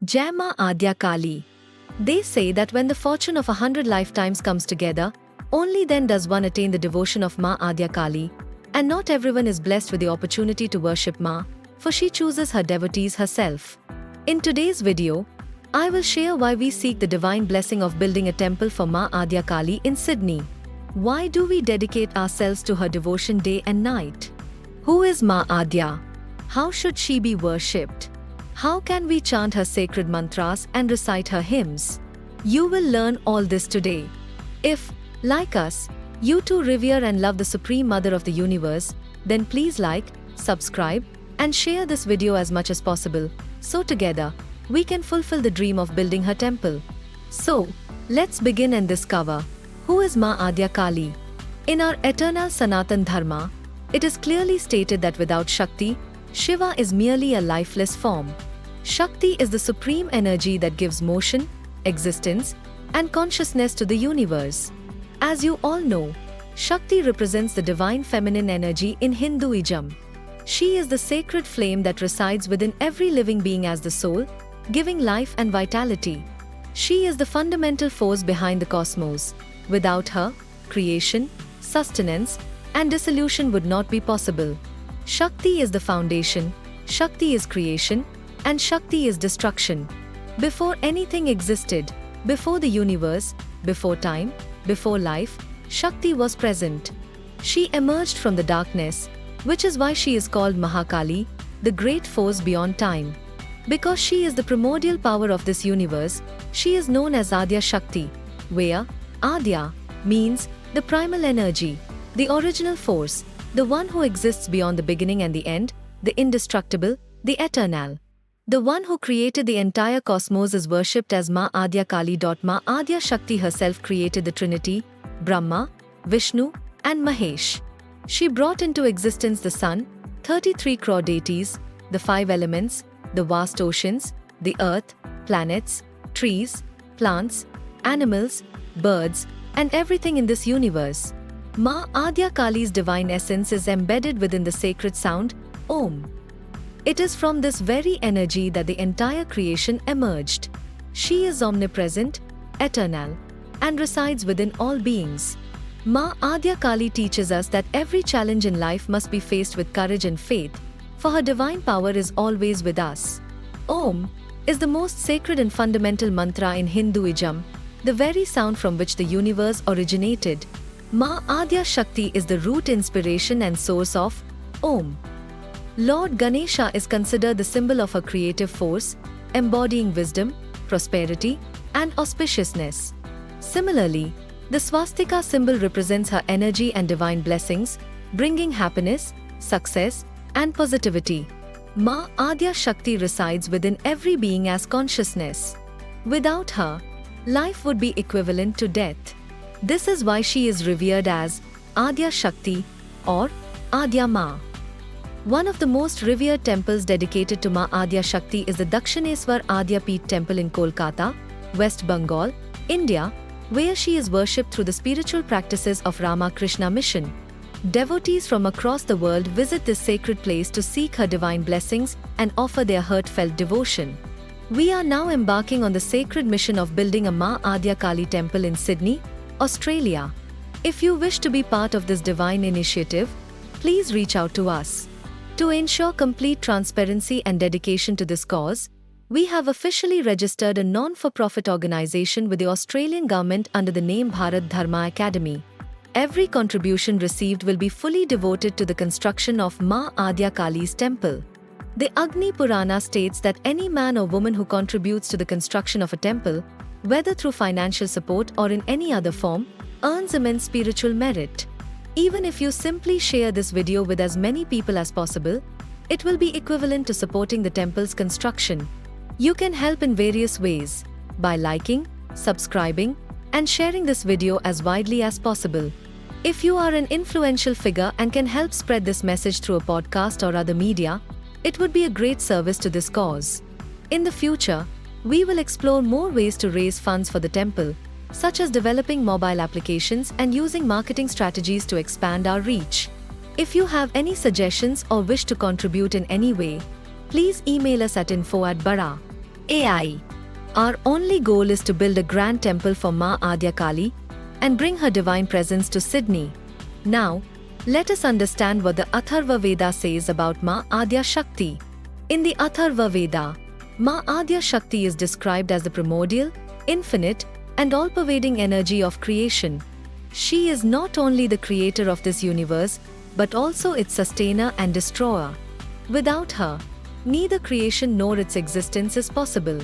Jai Maa Adya Kali. They say that when the fortune of 100 lifetimes comes together, only then does one attain the devotion of Maa Adya Kali, and not everyone is blessed with the opportunity to worship Maa, for she chooses her devotees herself. In today's video, I will share why we seek the divine blessing of building a temple for Maa Adya Kali in Sydney. Why do we dedicate ourselves to her devotion day and night? Who is Maa Adya? How should she be worshipped? How can we chant her sacred mantras and recite her hymns? You will learn all this today. If, like us, you too revere and love the Supreme Mother of the Universe, then please like, subscribe, and share this video as much as possible, so together, we can fulfill the dream of building her temple. So, let's begin and discover, who is Maa Adya Kali? In our eternal Sanatan Dharma, it is clearly stated that without Shakti, Shiva is merely a lifeless form. Shakti is the supreme energy that gives motion, existence, and consciousness to the universe. As you all know, Shakti represents the divine feminine energy in Hinduism. She is the sacred flame that resides within every living being as the soul, giving life and vitality. She is the fundamental force behind the cosmos. Without her, creation, sustenance, and dissolution would not be possible. Shakti is the foundation, Shakti is creation, and Shakti is destruction. Before anything existed, before the universe, before time, before life, Shakti was present. She emerged from the darkness, which is why she is called Mahakali, the great force beyond time. Because she is the primordial power of this universe, she is known as Adya Shakti, where Adya means the primal energy, the original force, the one who exists beyond the beginning and the end, the indestructible, the eternal. The one who created the entire cosmos is worshipped as Maa Adya Kali. Maa Adya Shakti herself created the Trinity, Brahma, Vishnu, and Mahesh. She brought into existence the sun, 33 crore deities, the 5 elements, the vast oceans, the earth, planets, trees, plants, animals, birds, and everything in this universe. Maa Adya Kali's divine essence is embedded within the sacred sound, Om. It is from this very energy that the entire creation emerged. She is omnipresent, eternal, and resides within all beings. Maa Adya Kali teaches us that every challenge in life must be faced with courage and faith, for her divine power is always with us. Om is the most sacred and fundamental mantra in Hinduism, the very sound from which the universe originated. Maa Adya Shakti is the root inspiration and source of Om. Lord Ganesha is considered the symbol of her creative force, embodying wisdom, prosperity, and auspiciousness. Similarly, the swastika symbol represents her energy and divine blessings, bringing happiness, success, and positivity. Maa Adya Shakti resides within every being as consciousness. Without her, life would be equivalent to death. This is why she is revered as Adya Shakti or Adya Maa. One of the most revered temples dedicated to Maa Adya Shakti is the Dakshineswar Adya Peeth Temple in Kolkata, West Bengal, India, where she is worshipped through the spiritual practices of Ramakrishna Mission. Devotees from across the world visit this sacred place to seek her divine blessings and offer their heartfelt devotion. We are now embarking on the sacred mission of building a Maa Adya Kali Temple in Sydney, Australia. If you wish to be part of this divine initiative, please reach out to us. To ensure complete transparency and dedication to this cause, we have officially registered a non-for-profit organization with the Australian government under the name Bharat Dharma Academy. Every contribution received will be fully devoted to the construction of Maa Adya Kali's temple. The Agni Purana states that any man or woman who contributes to the construction of a temple, whether through financial support or in any other form, earns immense spiritual merit. Even if you simply share this video with as many people as possible, it will be equivalent to supporting the temple's construction. You can help in various ways, by liking, subscribing, and sharing this video as widely as possible. If you are an influential figure and can help spread this message through a podcast or other media, it would be a great service to this cause. In the future, we will explore more ways to raise funds for the temple, such as developing mobile applications and using marketing strategies to expand our reach. If you have any suggestions or wish to contribute in any way, please email us at info@bara. AI. Our only goal is to build a grand temple for Maa Adya Kali and bring her divine presence to Sydney. Now, let us understand what the Atharva Veda says about Maa Adya Shakti. In the Atharva Veda, Maa Adya Shakti is described as the primordial, infinite, and all-pervading energy of creation. She is not only the creator of this universe, but also its sustainer and destroyer. Without her, neither creation nor its existence is possible.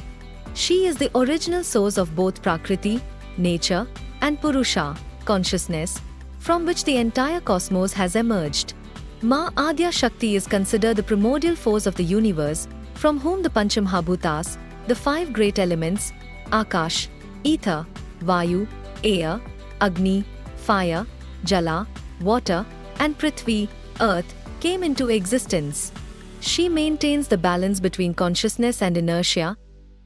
She is the original source of both Prakriti, nature, and Purusha, consciousness, from which the entire cosmos has emerged. Maa Adya Shakti is considered the primordial force of the universe, from whom the Panchamahabhutas, the five great elements, Akash, ether, Vayu, air, Agni, fire, Jala, water, and Prithvi, earth, came into existence. She maintains the balance between consciousness and inertia,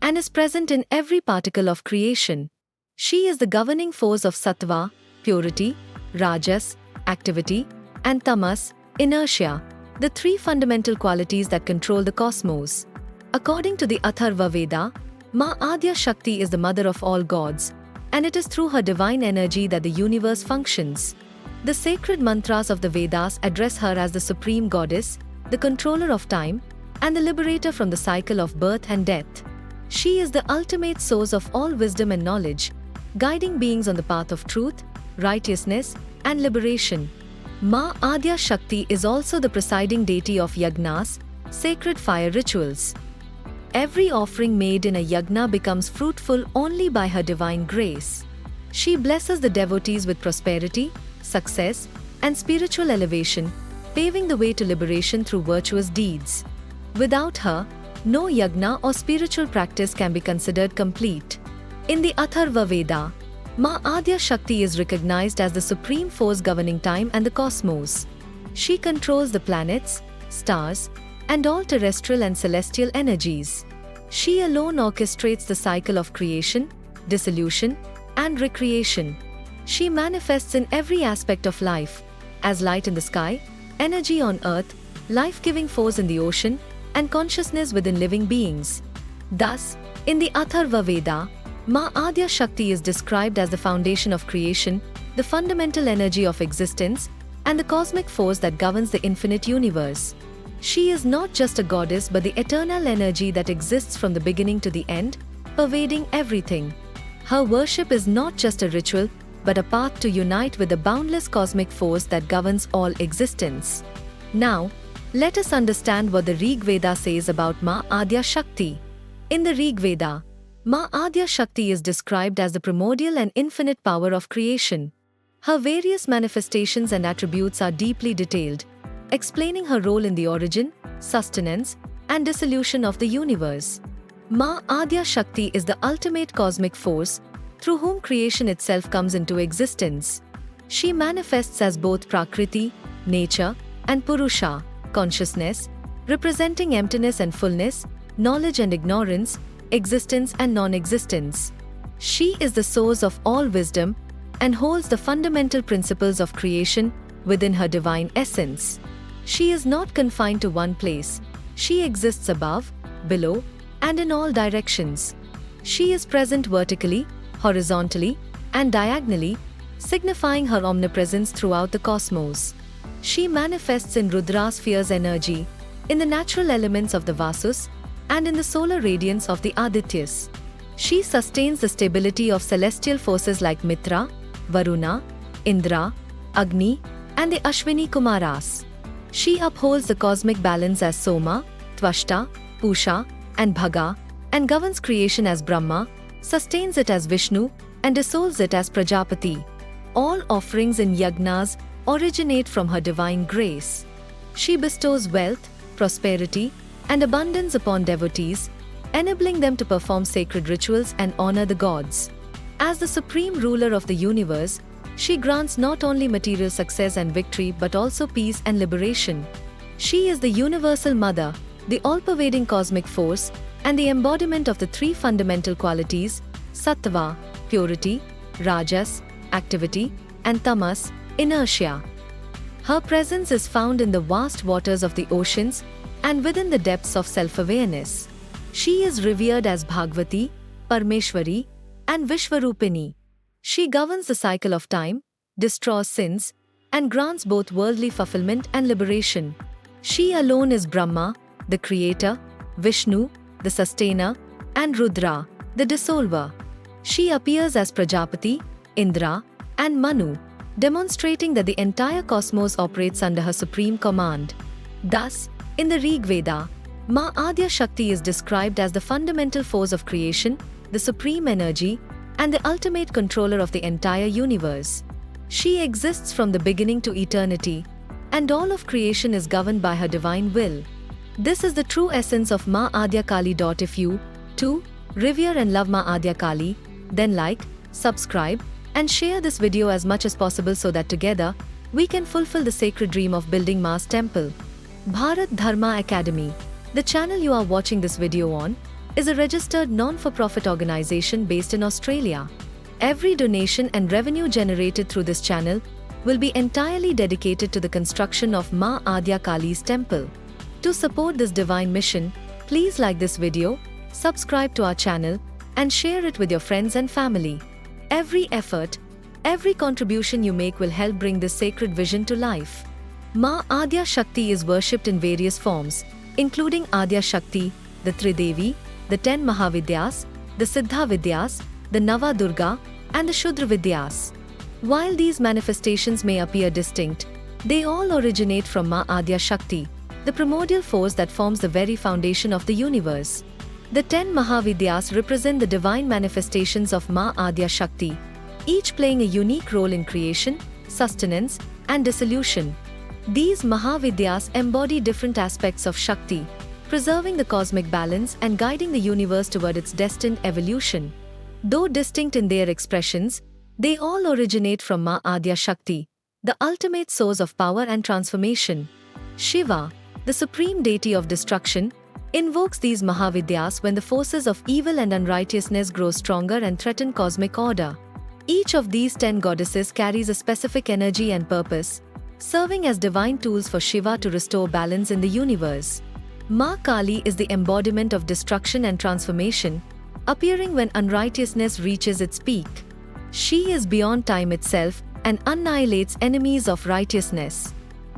and is present in every particle of creation. She is the governing force of Sattva, purity, Rajas, activity, and Tamas, inertia, the three fundamental qualities that control the cosmos. According to the Atharva Veda, Maa Adya Shakti is the mother of all gods, and it is through her divine energy that the universe functions. The sacred mantras of the Vedas address her as the supreme goddess, the controller of time, and the liberator from the cycle of birth and death. She is the ultimate source of all wisdom and knowledge, guiding beings on the path of truth, righteousness, and liberation. Maa Adya Shakti is also the presiding deity of yagnas, sacred fire rituals. Every offering made in a yagna becomes fruitful only by her divine grace. She blesses the devotees with prosperity, success, and spiritual elevation, paving the way to liberation through virtuous deeds. Without her, no yagna or spiritual practice can be considered complete. In the Atharva Veda, Maa Adya Shakti is recognized as the supreme force governing time and the cosmos. She controls the planets, stars, and all terrestrial and celestial energies. She alone orchestrates the cycle of creation, dissolution, and recreation. She manifests in every aspect of life, as light in the sky, energy on earth, life-giving force in the ocean, and consciousness within living beings. Thus, in the Atharva Veda, Maa Adya Shakti is described as the foundation of creation, the fundamental energy of existence, and the cosmic force that governs the infinite universe. She is not just a goddess but the eternal energy that exists from the beginning to the end, pervading everything. Her worship is not just a ritual, but a path to unite with the boundless cosmic force that governs all existence. Now, let us understand what the Rig Veda says about Maa Adya Shakti. In the Rig Veda, Maa Adya Shakti is described as the primordial and infinite power of creation. Her various manifestations and attributes are deeply detailed, explaining her role in the origin, sustenance, and dissolution of the universe. Maa Adya Shakti is the ultimate cosmic force, through whom creation itself comes into existence. She manifests as both Prakriti, nature, and Purusha, consciousness, representing emptiness and fullness, knowledge and ignorance, existence and non-existence. She is the source of all wisdom and holds the fundamental principles of creation within her divine essence. She is not confined to one place. She exists above, below, and in all directions. She is present vertically, horizontally, and diagonally, signifying her omnipresence throughout the cosmos. She manifests in Rudra sphere's energy, in the natural elements of the Vasus, and in the solar radiance of the Adityas. She sustains the stability of celestial forces like Mitra, Varuna, Indra, Agni, and the Ashwini Kumaras. She upholds the cosmic balance as Soma, Tvashta, Pusha, and Bhaga, and governs creation as Brahma, sustains it as Vishnu, and dissouls it as Prajapati. All offerings in yagnas originate from her divine grace. She bestows wealth, prosperity, and abundance upon devotees, enabling them to perform sacred rituals and honor the gods. As the supreme ruler of the universe, she grants not only material success and victory but also peace and liberation. She is the universal mother, the all-pervading cosmic force, and the embodiment of the three fundamental qualities, Sattva, purity, Rajas, activity, and Tamas, inertia. Her presence is found in the vast waters of the oceans and within the depths of self-awareness. She is revered as Bhagavati, Parmeshwari, and Vishwarupini. She governs the cycle of time, destroys sins, and grants both worldly fulfillment and liberation. She alone is Brahma, the creator, Vishnu, the sustainer, and Rudra, the dissolver. She appears as Prajapati, Indra, and Manu, demonstrating that the entire cosmos operates under her supreme command. Thus, in the Rig Veda, Maa Adya Shakti is described as the fundamental force of creation, the supreme energy, and the ultimate controller of the entire universe. She exists from the beginning to eternity, and all of creation is governed by her divine will. This is the true essence of Maa Adya Kali. If you, too, revere and love Maa Adya Kali, then like, subscribe, and share this video as much as possible so that together, we can fulfill the sacred dream of building Maa's temple. Bharat Dharma Academy. The channel you are watching this video on is a registered non-for-profit organization based in Australia. Every donation and revenue generated through this channel will be entirely dedicated to the construction of Maa Adya Kali's temple. To support this divine mission, please like this video, subscribe to our channel, and share it with your friends and family. Every effort, every contribution you make will help bring this sacred vision to life. Maa Adya Shakti is worshipped in various forms, including Adya Shakti, the Tridevi, the 10 Mahavidyas, the Siddha Vidyas, the Nava Durga, and the Shudra Vidyas. While these manifestations may appear distinct, they all originate from Maa Adya Shakti, the primordial force that forms the very foundation of the universe. The 10 Mahavidyas represent the divine manifestations of Maa Adya Shakti, each playing a unique role in creation, sustenance, and dissolution. These Mahavidyas embody different aspects of Shakti, preserving the cosmic balance and guiding the universe toward its destined evolution. Though distinct in their expressions, they all originate from Maa Adya Shakti, the ultimate source of power and transformation. Shiva, the supreme deity of destruction, invokes these Mahavidyas when the forces of evil and unrighteousness grow stronger and threaten cosmic order. Each of these 10 goddesses carries a specific energy and purpose, serving as divine tools for Shiva to restore balance in the universe. Maa Kali is the embodiment of destruction and transformation, appearing when unrighteousness reaches its peak. She is beyond time itself and annihilates enemies of righteousness.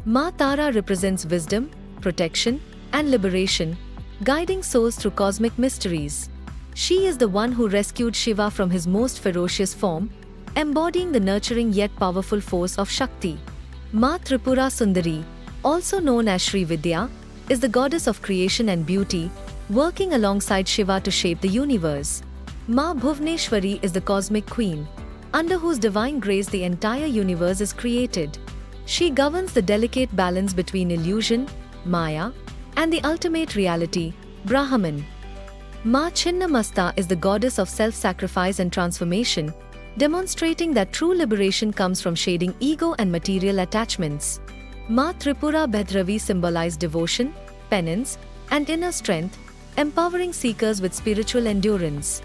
Maa Tara represents wisdom, protection, and liberation, guiding souls through cosmic mysteries. She is the one who rescued Shiva from his most ferocious form, embodying the nurturing yet powerful force of Shakti. Maa Tripura Sundari, also known as Sri Vidya, is the goddess of creation and beauty, working alongside Shiva to shape the universe. Maa Bhuvneshwari is the cosmic queen, under whose divine grace the entire universe is created. She governs the delicate balance between illusion, Maya, and the ultimate reality, Brahman. Maa Chinnamasta is the goddess of self-sacrifice and transformation, demonstrating that true liberation comes from shading ego and material attachments. Maa Tripura Bhadravi symbolizes devotion, penance, and inner strength, empowering seekers with spiritual endurance.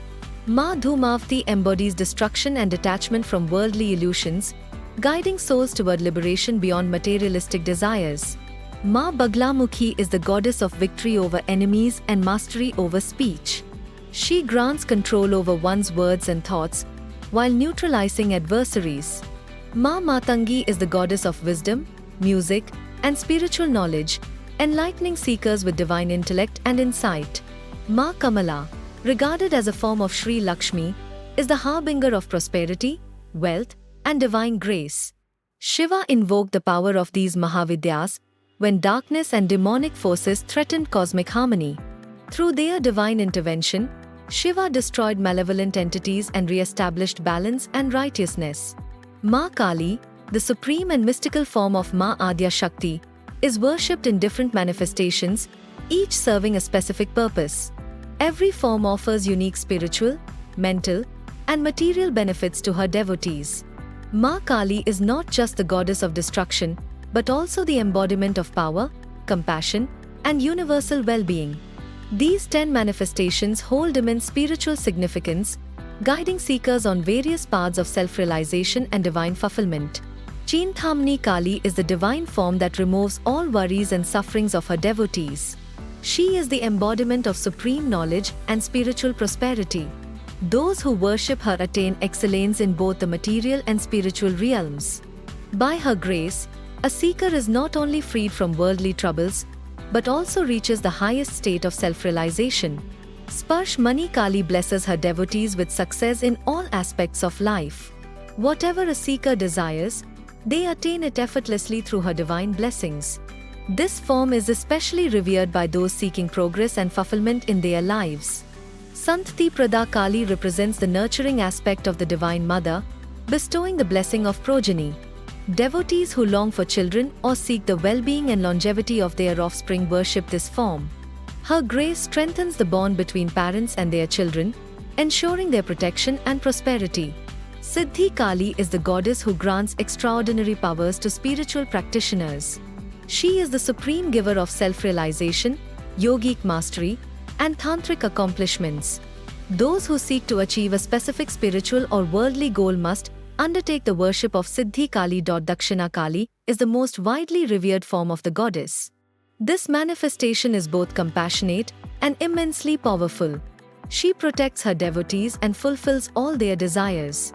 Maa Dhumavati embodies destruction and detachment from worldly illusions, guiding souls toward liberation beyond materialistic desires. Maa Baglamukhi is the goddess of victory over enemies and mastery over speech. She grants control over one's words and thoughts, while neutralizing adversaries. Maa Matangi is the goddess of wisdom, music, and spiritual knowledge, enlightening seekers with divine intellect and insight. Maa Kamala, regarded as a form of Sri Lakshmi, is the harbinger of prosperity, wealth, and divine grace. Shiva invoked the power of these Mahavidyas when darkness and demonic forces threatened cosmic harmony. Through their divine intervention, Shiva destroyed malevolent entities and re-established balance and righteousness. Maa Kali, the supreme and mystical form of Maa Adya Shakti, is worshipped in different manifestations, each serving a specific purpose. Every form offers unique spiritual, mental, and material benefits to her devotees. Maa Kali is not just the goddess of destruction, but also the embodiment of power, compassion, and universal well-being. These 10 manifestations hold immense spiritual significance, guiding seekers on various paths of self-realization and divine fulfillment. Chinthamani Kali is the divine form that removes all worries and sufferings of her devotees. She is the embodiment of supreme knowledge and spiritual prosperity. Those who worship her attain excellence in both the material and spiritual realms. By her grace, a seeker is not only freed from worldly troubles, but also reaches the highest state of self-realization. Sparsh Mani Kali blesses her devotees with success in all aspects of life. Whatever a seeker desires, they attain it effortlessly through her divine blessings. This form is especially revered by those seeking progress and fulfillment in their lives. Santati Prada Kali represents the nurturing aspect of the Divine Mother, bestowing the blessing of progeny. Devotees who long for children or seek the well-being and longevity of their offspring worship this form. Her grace strengthens the bond between parents and their children, ensuring their protection and prosperity. Siddhi Kali is the goddess who grants extraordinary powers to spiritual practitioners. She is the supreme giver of self-realization, yogic mastery, and tantric accomplishments. Those who seek to achieve a specific spiritual or worldly goal must undertake the worship of Siddhi Kali. Dakshina Kali is the most widely revered form of the goddess. This manifestation is both compassionate and immensely powerful. She protects her devotees and fulfills all their desires.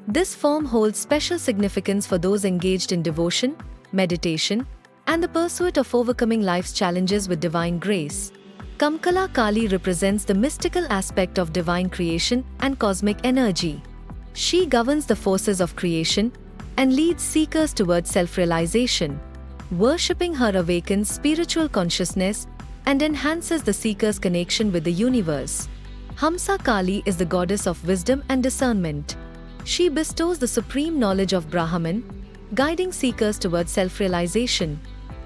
This form holds special significance for those engaged in devotion, meditation, and the pursuit of overcoming life's challenges with divine grace. Kamkala Kali represents the mystical aspect of divine creation and cosmic energy. She governs the forces of creation and leads seekers towards self-realization. Worshipping her awakens spiritual consciousness and enhances the seeker's connection with the universe. Hamsa Kali is the goddess of wisdom and discernment. She bestows the supreme knowledge of Brahman, guiding seekers towards self-realization.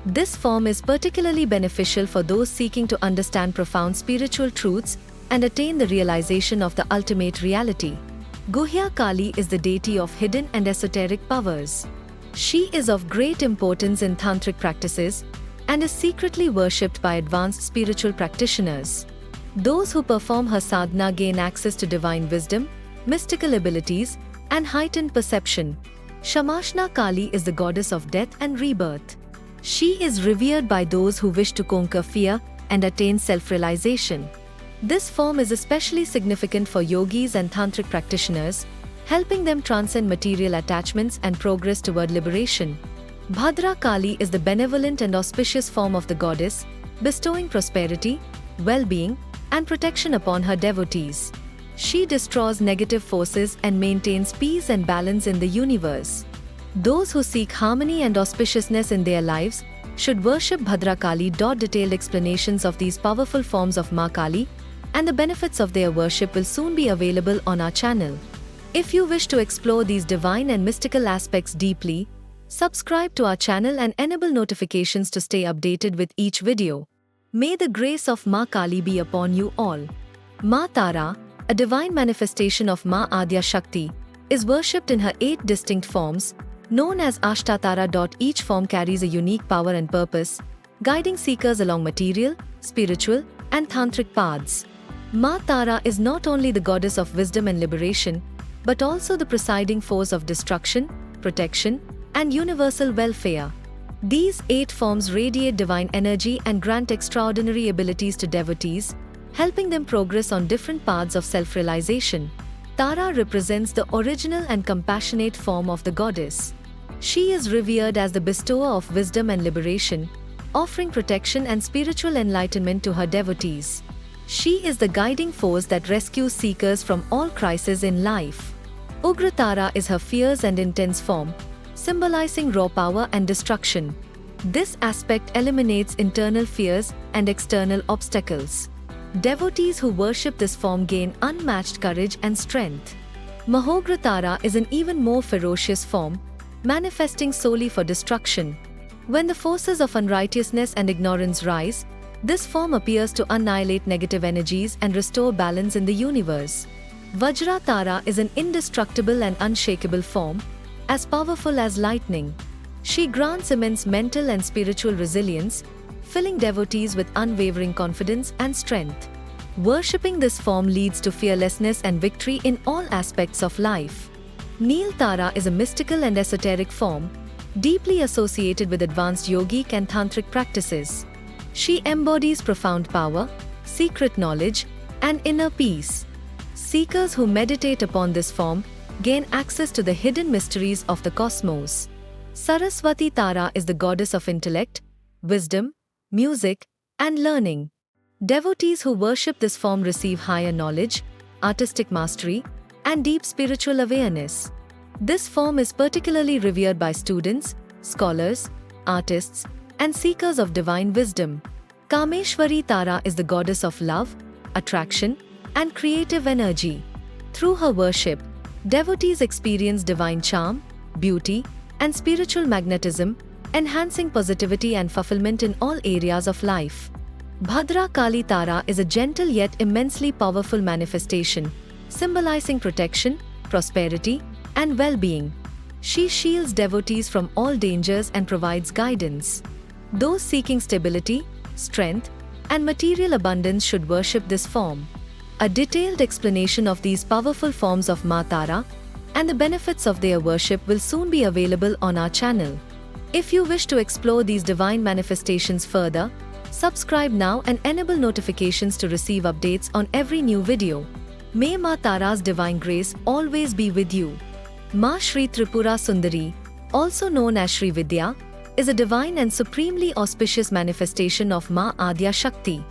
This form is particularly beneficial for those seeking to understand profound spiritual truths and attain the realization of the ultimate reality. Guhya Kali is the deity of hidden and esoteric powers. She is of great importance in tantric practices and is secretly worshipped by advanced spiritual practitioners. Those who perform her sadhana gain access to divine wisdom, mystical abilities, and heightened perception. Shamashna Kali is the goddess of death and rebirth. She is revered by those who wish to conquer fear and attain self-realization. This form is especially significant for yogis and tantric practitioners, helping them transcend material attachments and progress toward liberation. Bhadra Kali is the benevolent and auspicious form of the goddess, bestowing prosperity, well-being, and protection upon her devotees. She destroys negative forces and maintains peace and balance in the universe. Those who seek harmony and auspiciousness in their lives should worship Bhadra Kali. Detailed explanations of these powerful forms of Maa Kali and the benefits of their worship will soon be available on our channel. If you wish to explore these divine and mystical aspects deeply, subscribe to our channel and enable notifications to stay updated with each video. May the grace of Maa Kali be upon you all. Maa Tara, a divine manifestation of Maa Adya Shakti, is worshipped in her 8 distinct forms, known as Ashtatara. Each form carries a unique power and purpose, guiding seekers along material, spiritual, and tantric paths. Maa Tara is not only the goddess of wisdom and liberation, but also the presiding force of destruction, protection, and universal welfare. These 8 forms radiate divine energy and grant extraordinary abilities to devotees, helping them progress on different paths of self-realization. Tara represents the original and compassionate form of the goddess. She is revered as the bestower of wisdom and liberation, offering protection and spiritual enlightenment to her devotees. She is the guiding force that rescues seekers from all crises in life. Ugra Tara is her fierce and intense form, symbolizing raw power and destruction. This aspect eliminates internal fears and external obstacles. Devotees who worship this form gain unmatched courage and strength. Mahogra Tara is an even more ferocious form, manifesting solely for destruction. When the forces of unrighteousness and ignorance rise, this form appears to annihilate negative energies and restore balance in the universe. Vajra Tara is an indestructible and unshakable form, as powerful as lightning. She grants immense mental and spiritual resilience, filling devotees with unwavering confidence and strength. Worshipping this form leads to fearlessness and victory in all aspects of life. Neel Tara is a mystical and esoteric form, deeply associated with advanced yogic and tantric practices. She embodies profound power, secret knowledge, and inner peace. Seekers who meditate upon this form gain access to the hidden mysteries of the cosmos. Saraswati Tara is the goddess of intellect, wisdom, music, and learning. Devotees who worship this form receive higher knowledge, artistic mastery, and deep spiritual awareness. This form is particularly revered by students, scholars, artists, and seekers of divine wisdom. Kameshwari Tara is the goddess of love, attraction, and creative energy. Through her worship, devotees experience divine charm, beauty, and spiritual magnetism, enhancing positivity and fulfillment in all areas of life. Bhadra Kali Tara is a gentle yet immensely powerful manifestation, symbolizing protection, prosperity, and well-being. She shields devotees from all dangers and provides guidance. Those seeking stability, strength, and material abundance should worship this form. A detailed explanation of these powerful forms of Maa Tara and the benefits of their worship will soon be available on our channel. If you wish to explore these divine manifestations further, subscribe now and enable notifications to receive updates on every new video. May Maa Tara's divine grace always be with you. Maa Shri Tripura Sundari, also known as Shri Vidya, is a divine and supremely auspicious manifestation of Maa Adya Shakti.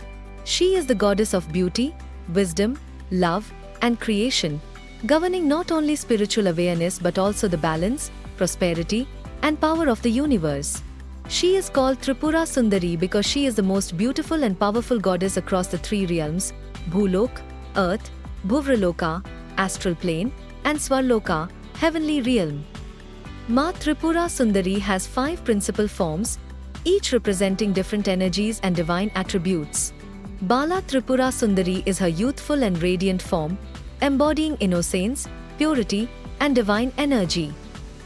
She is the goddess of beauty, wisdom, love, and creation, governing not only spiritual awareness but also the balance, prosperity, and power of the universe. She is called Tripura Sundari because she is the most beautiful and powerful goddess across the three realms: Bhulok, Earth, Bhuvraloka, Astral Plane, and Swarloka, Heavenly Realm. Maa Tripura Sundari has 5 principal forms, each representing different energies and divine attributes. Bala Tripura Sundari is her youthful and radiant form, embodying innocence, purity, and divine energy.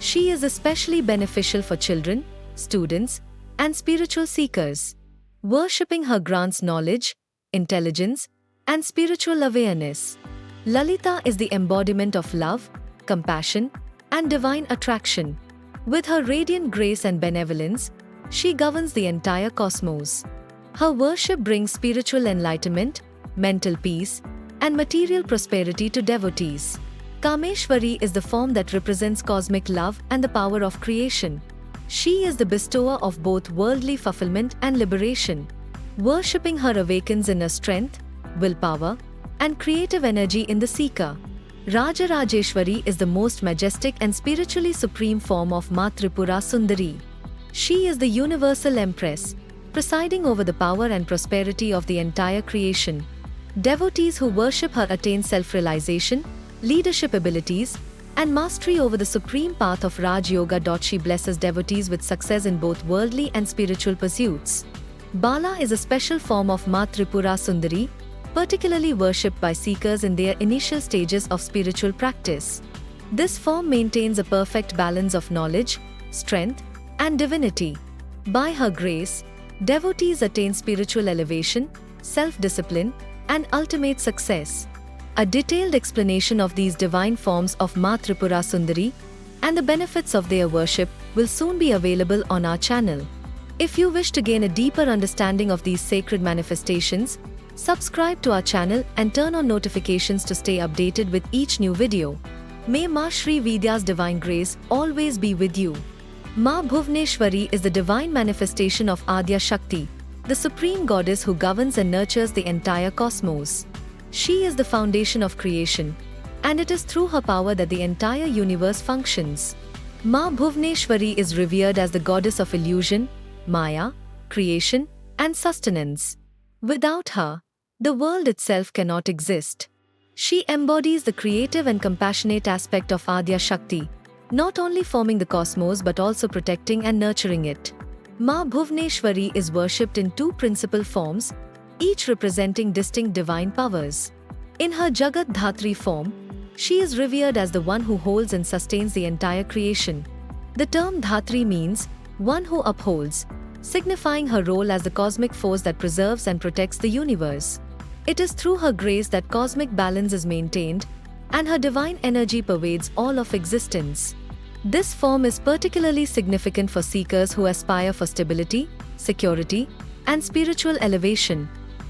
She is especially beneficial for children, students, and spiritual seekers. Worshipping her grants knowledge, intelligence, and spiritual awareness. Lalita is the embodiment of love, compassion, and divine attraction. With her radiant grace and benevolence, she governs the entire cosmos. Her worship brings spiritual enlightenment, mental peace, and material prosperity to devotees. Kameshwari is the form that represents cosmic love and the power of creation. She is the bestower of both worldly fulfillment and liberation. Worshipping her awakens inner strength, willpower, and creative energy in the seeker. Rajarajeshwari is the most majestic and spiritually supreme form of Maa Tripura Sundari. She is the universal empress, presiding over the power and prosperity of the entire creation. Devotees who worship her attain self-realization, leadership abilities, and mastery over the supreme path of Raj Yoga. She blesses devotees with success in both worldly and spiritual pursuits. Bala is a special form of Maa Tripura Sundari, particularly worshipped by seekers in their initial stages of spiritual practice. This form maintains a perfect balance of knowledge, strength, and divinity. By her grace, devotees attain spiritual elevation, self-discipline, and ultimate success. A detailed explanation of these divine forms of Maa Tripura Sundari and the benefits of their worship will soon be available on our channel. If you wish to gain a deeper understanding of these sacred manifestations, subscribe to our channel and turn on notifications to stay updated with each new video. May Maa Shri Vidya's divine grace always be with you. Maa Bhuvneshwari is the divine manifestation of Adya Shakti, the supreme goddess who governs and nurtures the entire cosmos. She is the foundation of creation, and it is through her power that the entire universe functions. Maa Bhuvneshwari is revered as the goddess of illusion, Maya, creation, and sustenance. Without her, the world itself cannot exist. She embodies the creative and compassionate aspect of Adya Shakti, not only forming the cosmos but also protecting and nurturing it. Maa Bhuvneshwari is worshipped in 2 principal forms, each representing distinct divine powers. In her Jagat Dhatri form, she is revered as the one who holds and sustains the entire creation. The term Dhatri means one who upholds, signifying her role as the cosmic force that preserves and protects the universe. It is through her grace that cosmic balance is maintained, and her divine energy pervades all of existence. This form is particularly significant for seekers who aspire for stability, security, and spiritual elevation.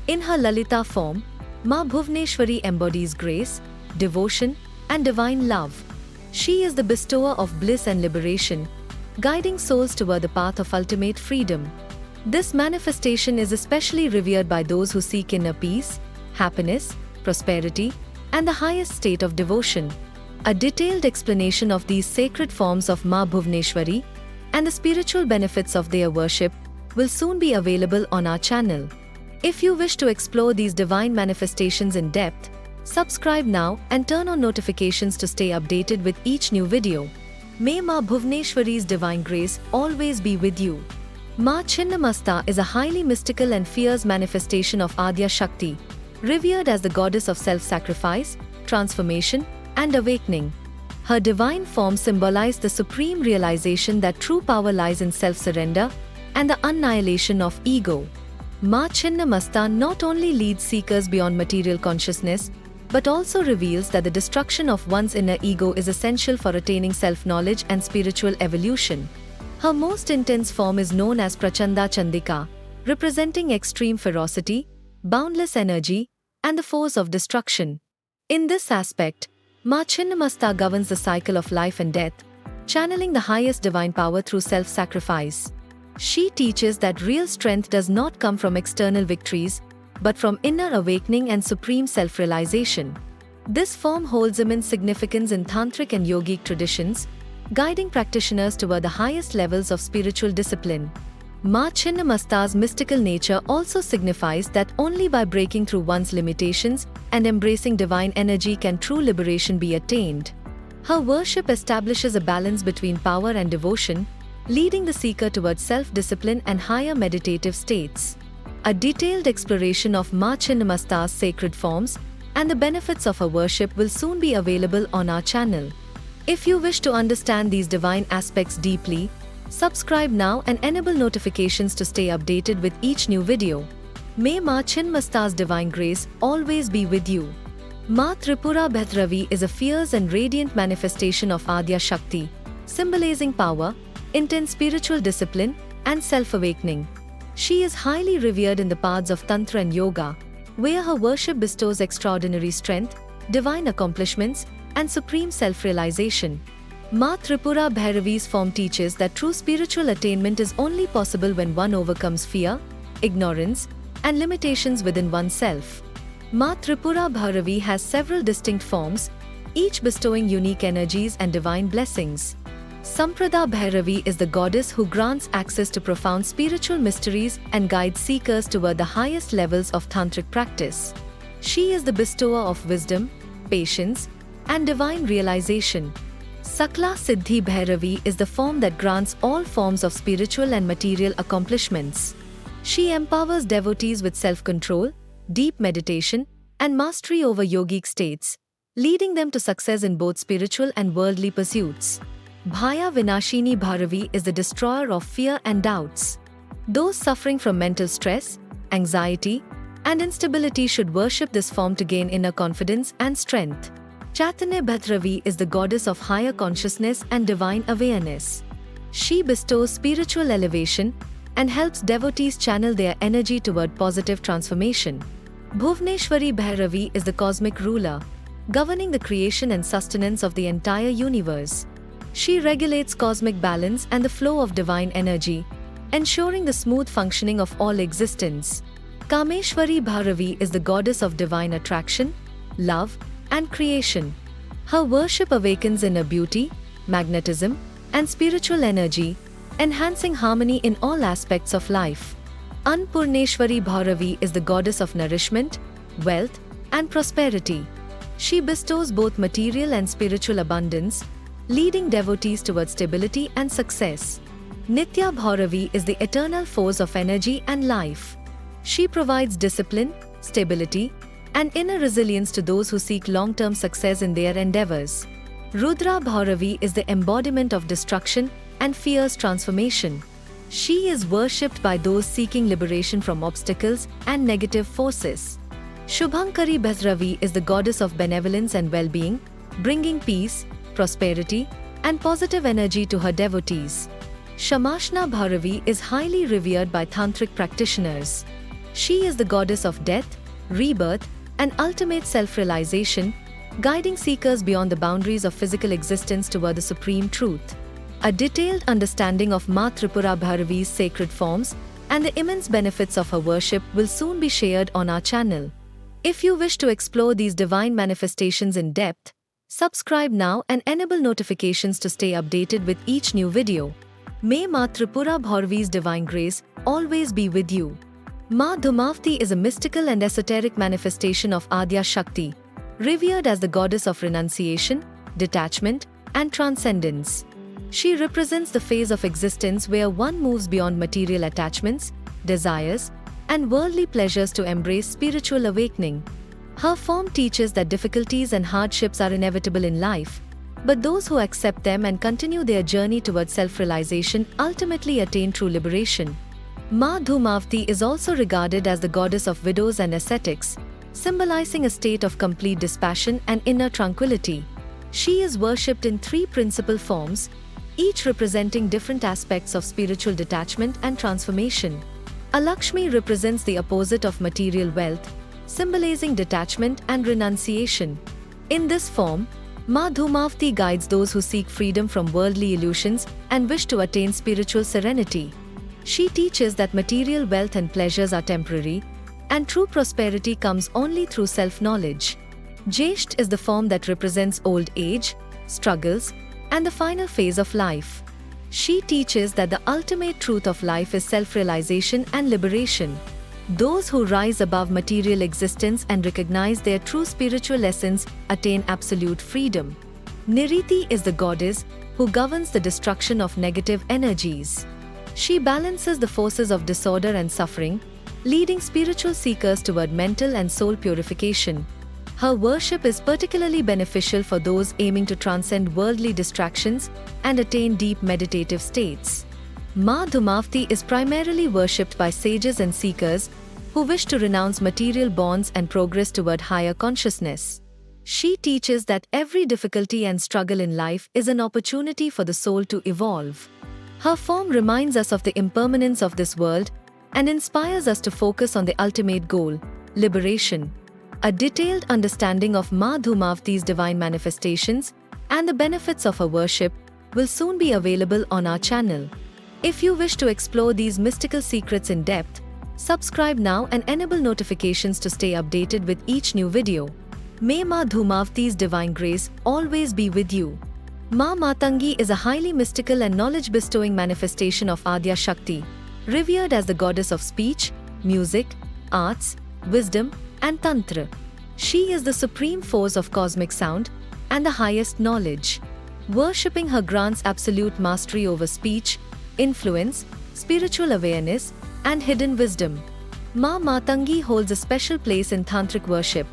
In her Lalita form, Maa Bhuvneshwari embodies grace, devotion, and divine love. She is the bestower of bliss and liberation, guiding souls toward the path of ultimate freedom. This manifestation is especially revered by those who seek inner peace, happiness, prosperity, and the highest state of devotion. A detailed explanation of these sacred forms of Maa Bhuvneshwari and the spiritual benefits of their worship will soon be available on our channel. If you wish to explore these divine manifestations in depth, subscribe now and turn on notifications to stay updated with each new video. May Maa Bhuvneshwari's divine grace always be with you. Maa Chinnamasta is a highly mystical and fierce manifestation of Adya Shakti, revered as the goddess of self-sacrifice, transformation, and awakening. Her divine form symbolizes the supreme realization that true power lies in self-surrender and the annihilation of ego. Maa Chinnamasta not only leads seekers beyond material consciousness, but also reveals that the destruction of one's inner ego is essential for attaining self-knowledge and spiritual evolution. Her most intense form is known as Prachanda Chandika, representing extreme ferocity, boundless energy, and the force of destruction. In this aspect, Maa Chinnamasta governs the cycle of life and death, channeling the highest divine power through self-sacrifice. She teaches that real strength does not come from external victories, but from inner awakening and supreme self-realization. This form holds immense significance in tantric and yogic traditions, guiding practitioners toward the highest levels of spiritual discipline. Maa Chinnamasta's mystical nature also signifies that only by breaking through one's limitations and embracing divine energy can true liberation be attained. Her worship establishes a balance between power and devotion, leading the seeker towards self-discipline and higher meditative states. A detailed exploration of Maa Chinnamasta's sacred forms and the benefits of her worship will soon be available on our channel. If you wish to understand these divine aspects deeply, subscribe now and enable notifications to stay updated with each new video. May Maa Chinnamasta's divine grace always be with you. Maa Tripura Bhairavi is a fierce and radiant manifestation of Adya Shakti, symbolizing power, intense spiritual discipline, and self-awakening. She is highly revered in the paths of Tantra and Yoga, where her worship bestows extraordinary strength, divine accomplishments, and supreme self-realization. Maa Tripura Bhairavi's form teaches that true spiritual attainment is only possible when one overcomes fear, ignorance, and limitations within oneself. Maa Tripura Bhairavi has several distinct forms, each bestowing unique energies and divine blessings. Samprada Bhairavi is the goddess who grants access to profound spiritual mysteries and guides seekers toward the highest levels of tantric practice. She is the bestower of wisdom, patience, and divine realization. Sakla Siddhi Bhairavi is the form that grants all forms of spiritual and material accomplishments. She empowers devotees with self-control, deep meditation, and mastery over yogic states, leading them to success in both spiritual and worldly pursuits. Bhaya Vinashini Bhairavi is the destroyer of fear and doubts. Those suffering from mental stress, anxiety, and instability should worship this form to gain inner confidence and strength. Chaitanya Bhairavi is the goddess of higher consciousness and divine awareness. She bestows spiritual elevation and helps devotees channel their energy toward positive transformation. Bhuvneshwari Bhairavi is the cosmic ruler, governing the creation and sustenance of the entire universe. She regulates cosmic balance and the flow of divine energy, ensuring the smooth functioning of all existence. Kameshwari Bhairavi is the goddess of divine attraction, love, and creation. Her worship awakens inner beauty, magnetism, and spiritual energy, enhancing harmony in all aspects of life. Annapurneshwari Bhairavi is the goddess of nourishment, wealth, and prosperity. She bestows both material and spiritual abundance, leading devotees towards stability and success. Nitya Bhairavi is the eternal force of energy and life. She provides discipline, stability, and inner resilience to those who seek long-term success in their endeavors. Rudra Bhairavi is the embodiment of destruction and fierce transformation. She is worshipped by those seeking liberation from obstacles and negative forces. Shubhankari Bhairavi is the goddess of benevolence and well-being, bringing peace, prosperity, and positive energy to her devotees. Shamashna Bhairavi is highly revered by tantric practitioners. She is the goddess of death, rebirth, and ultimate self-realization, guiding seekers beyond the boundaries of physical existence toward the supreme truth. A detailed understanding of Maa Tripura Bhairavi's sacred forms and the immense benefits of her worship will soon be shared on our channel. If you wish to explore these divine manifestations in depth, subscribe now and enable notifications to stay updated with each new video. May Maa Tripura Bhairavi's divine grace always be with you. Maa Dhumavati is a mystical and esoteric manifestation of Adya Shakti, revered as the goddess of renunciation, detachment, and transcendence. She represents the phase of existence where one moves beyond material attachments, desires, and worldly pleasures to embrace spiritual awakening. Her form teaches that difficulties and hardships are inevitable in life, but those who accept them and continue their journey towards self-realization ultimately attain true liberation. Maa Dhumavati is also regarded as the goddess of widows and ascetics, symbolizing a state of complete dispassion and inner tranquility. She is worshipped in three principal forms, each representing different aspects of spiritual detachment and transformation. Alakshmi represents the opposite of material wealth, symbolizing detachment and renunciation. In this form, Maa Dhumavati guides those who seek freedom from worldly illusions and wish to attain spiritual serenity. She teaches that material wealth and pleasures are temporary, and true prosperity comes only through self-knowledge. Jesht is the form that represents old age, struggles, and the final phase of life. She teaches that the ultimate truth of life is self-realization and liberation. Those who rise above material existence and recognize their true spiritual essence attain absolute freedom. Niriti is the goddess who governs the destruction of negative energies. She balances the forces of disorder and suffering, leading spiritual seekers toward mental and soul purification. Her worship is particularly beneficial for those aiming to transcend worldly distractions and attain deep meditative states. Maa Dhumavati is primarily worshipped by sages and seekers who wish to renounce material bonds and progress toward higher consciousness. She teaches that every difficulty and struggle in life is an opportunity for the soul to evolve. Her form reminds us of the impermanence of this world and inspires us to focus on the ultimate goal, liberation. A detailed understanding of Maa Dhumavati's divine manifestations and the benefits of her worship will soon be available on our channel. If you wish to explore these mystical secrets in depth, subscribe now and enable notifications to stay updated with each new video. May Maa Dhumavati's divine grace always be with you. Maa Matangi is a highly mystical and knowledge-bestowing manifestation of Adya Shakti, revered as the goddess of speech, music, arts, wisdom, and tantra. She is the supreme force of cosmic sound and the highest knowledge. Worshipping her grants absolute mastery over speech, influence, spiritual awareness, and hidden wisdom. Maa Matangi holds a special place in tantric worship,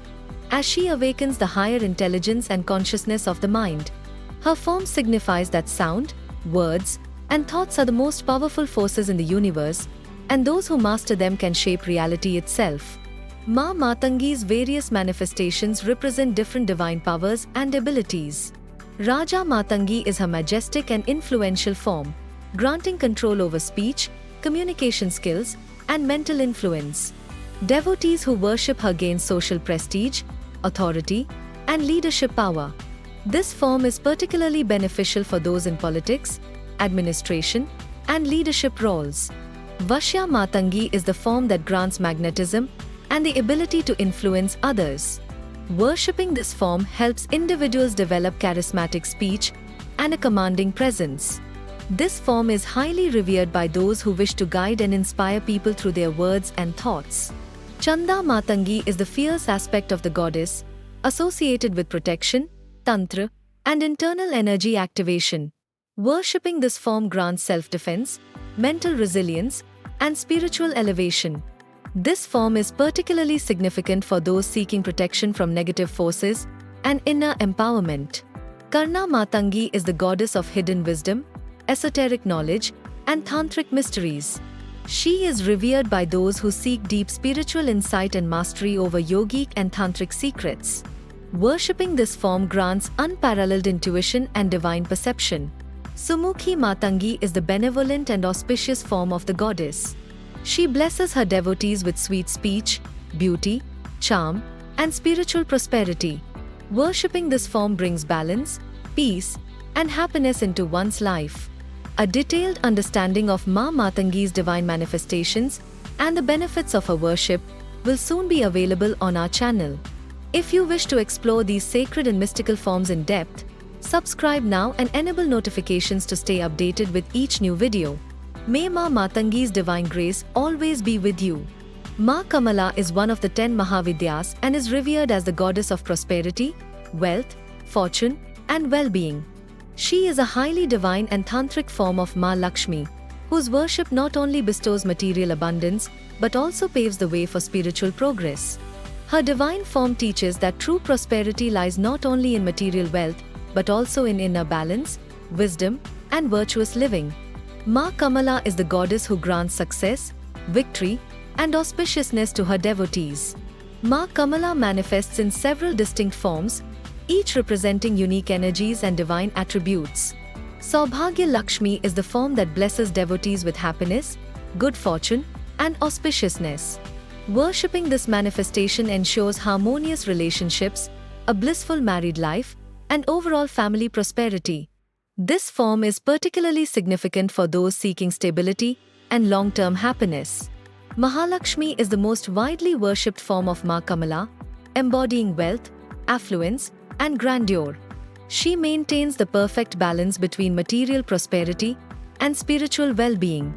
as she awakens the higher intelligence and consciousness of the mind. Her form signifies that sound, words, and thoughts are the most powerful forces in the universe, and those who master them can shape reality itself. Maa Matangi's various manifestations represent different divine powers and abilities. Raja Matangi is her majestic and influential form, granting control over speech, communication skills, and mental influence. Devotees who worship her gain social prestige, authority, and leadership power. This form is particularly beneficial for those in politics, administration, and leadership roles. Vashya Matangi is the form that grants magnetism and the ability to influence others. Worshipping this form helps individuals develop charismatic speech and a commanding presence. This form is highly revered by those who wish to guide and inspire people through their words and thoughts. Chanda Matangi is the fierce aspect of the goddess, associated with protection, tantra, and internal energy activation. Worshipping this form grants self-defense, mental resilience, and spiritual elevation. This form is particularly significant for those seeking protection from negative forces and inner empowerment. Karna Matangi is the goddess of hidden wisdom, esoteric knowledge, and tantric mysteries. She is revered by those who seek deep spiritual insight and mastery over yogic and tantric secrets. Worshipping this form grants unparalleled intuition and divine perception. Sumukhi Matangi is the benevolent and auspicious form of the goddess. She blesses her devotees with sweet speech, beauty, charm, and spiritual prosperity. Worshipping this form brings balance, peace, and happiness into one's life. A detailed understanding of Maa Matangi's divine manifestations and the benefits of her worship will soon be available on our channel. If you wish to explore these sacred and mystical forms in depth, subscribe now and enable notifications to stay updated with each new video. May Maa Matangi's divine grace always be with you. Maa Kamala is one of the 10 Mahavidyas and is revered as the goddess of prosperity, wealth, fortune, and well-being. She is a highly divine and tantric form of Maa Lakshmi, whose worship not only bestows material abundance but also paves the way for spiritual progress. Her divine form teaches that true prosperity lies not only in material wealth but also in inner balance, wisdom, and virtuous living. Maa Kamala is the goddess who grants success, victory, and auspiciousness to her devotees. Maa Kamala manifests in several distinct forms, each representing unique energies and divine attributes. Saubhagya Lakshmi is the form that blesses devotees with happiness, good fortune, and auspiciousness. Worshipping this manifestation ensures harmonious relationships, a blissful married life, and overall family prosperity. This form is particularly significant for those seeking stability and long-term happiness. Mahalakshmi is the most widely worshipped form of Maa Kamala, embodying wealth, affluence, and grandeur. She maintains the perfect balance between material prosperity and spiritual well-being.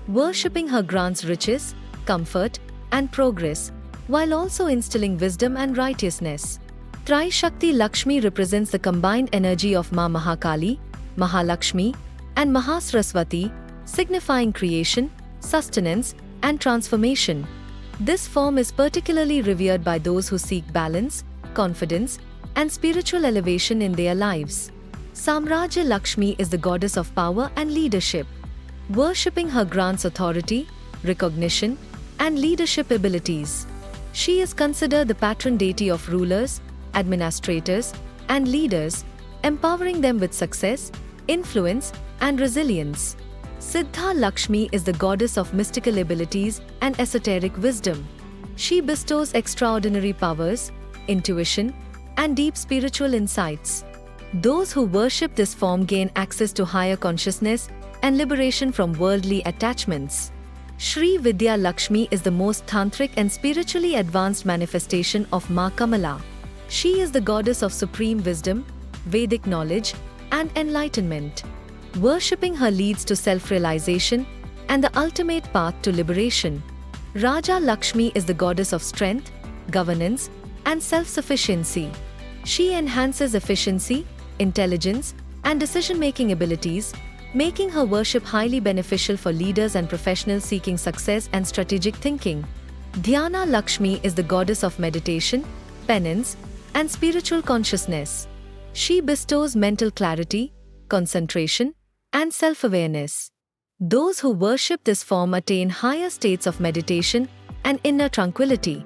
Worshipping her grants riches, comfort, and progress, while also instilling wisdom and righteousness. Shakti Lakshmi represents the combined energy of Maa Mahakali, Mahalakshmi, and Mahasaraswati, signifying creation, sustenance, and transformation. This form is particularly revered by those who seek balance, confidence, and spiritual elevation in their lives. Samrajya Lakshmi is the goddess of power and leadership. Worshipping her grants authority, recognition, and leadership abilities. She is considered the patron deity of rulers, administrators, and leaders, empowering them with success, influence, and resilience. Siddha Lakshmi is the goddess of mystical abilities and esoteric wisdom. She bestows extraordinary powers, intuition, and deep spiritual insights. Those who worship this form gain access to higher consciousness and liberation from worldly attachments. Shri Vidya Lakshmi is the most tantric and spiritually advanced manifestation of Maa Kamala. She is the goddess of supreme wisdom, Vedic knowledge, and enlightenment. Worshipping her leads to self-realization and the ultimate path to liberation. Raja Lakshmi is the goddess of strength, governance, and self-sufficiency. She enhances efficiency, intelligence, and decision-making abilities, making her worship highly beneficial for leaders and professionals seeking success and strategic thinking. Dhyana Lakshmi is the goddess of meditation, penance, and spiritual consciousness. She bestows mental clarity, concentration, and self-awareness. Those who worship this form attain higher states of meditation and inner tranquility.